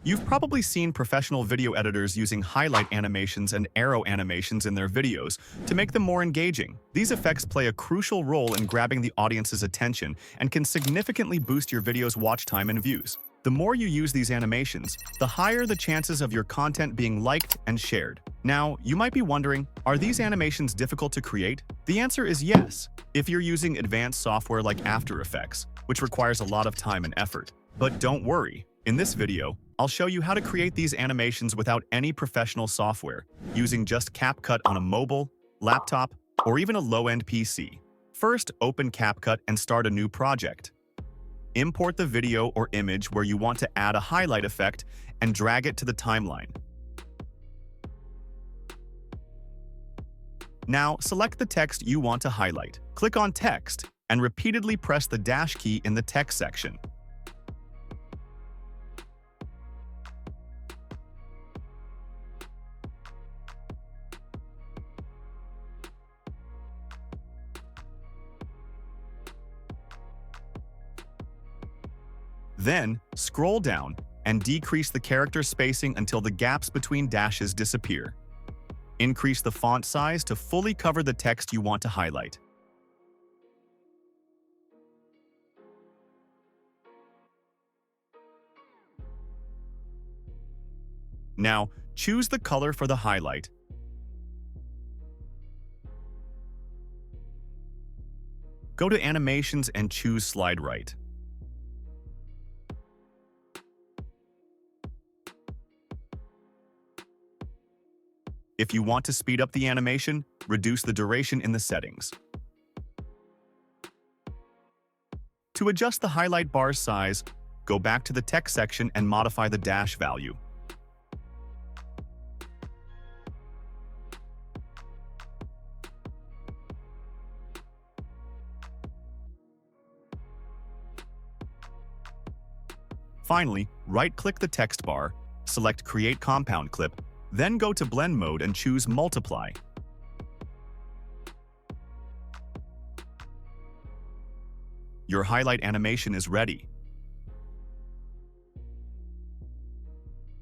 You've probably seen professional video editors using highlight animations and arrow animations in their videos to make them more engaging. These effects play a crucial role in grabbing the audience's attention and can significantly boost your video's watch time and views. The more you use these animations, the higher the chances of your content being liked and shared. Now, you might be wondering, are these animations difficult to create? The answer is yes, if you're using advanced software like After Effects, which requires a lot of time and effort. But don't worry, in this video, I'll show you how to create these animations without any professional software, using just CapCut on a mobile, laptop, or even a low-end PC. First, open CapCut and start a new project. Import the video or image where you want to add a highlight effect and drag it to the timeline. Now, select the text you want to highlight. Click on Text and repeatedly press the dash key in the text section. Then, scroll down and decrease the character spacing until the gaps between dashes disappear. Increase the font size to fully cover the text you want to highlight. Now, choose the color for the highlight. Go to Animations and choose Slide Right. If you want to speed up the animation, reduce the duration in the settings. To adjust the highlight bar's size, go back to the text section and modify the dash value. Finally, right-click the text bar, select Create Compound Clip, then go to Blend Mode and choose Multiply. Your highlight animation is ready.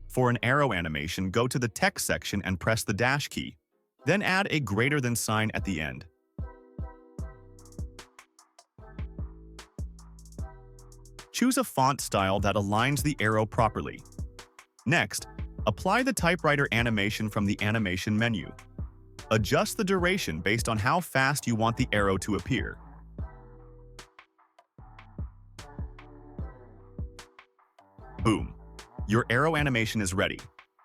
For an arrow animation, go to the text section and press the dash key. Then add a greater than sign at the end. Choose a font style that aligns the arrow properly. Next, apply the typewriter animation from the animation menu. Adjust the duration based on how fast you want the arrow to appear. Boom! Your arrow animation is ready.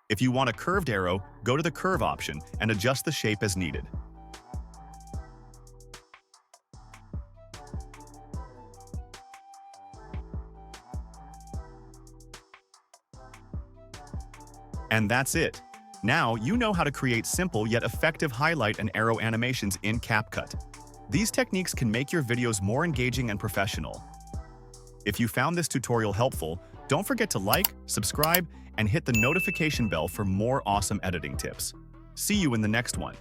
If you want a curved arrow, go to the Curve option and adjust the shape as needed. And that's it. Now you know how to create simple yet effective highlight and arrow animations in CapCut. These techniques can make your videos more engaging and professional. If you found this tutorial helpful, don't forget to like, subscribe, and hit the notification bell for more awesome editing tips. See you in the next one.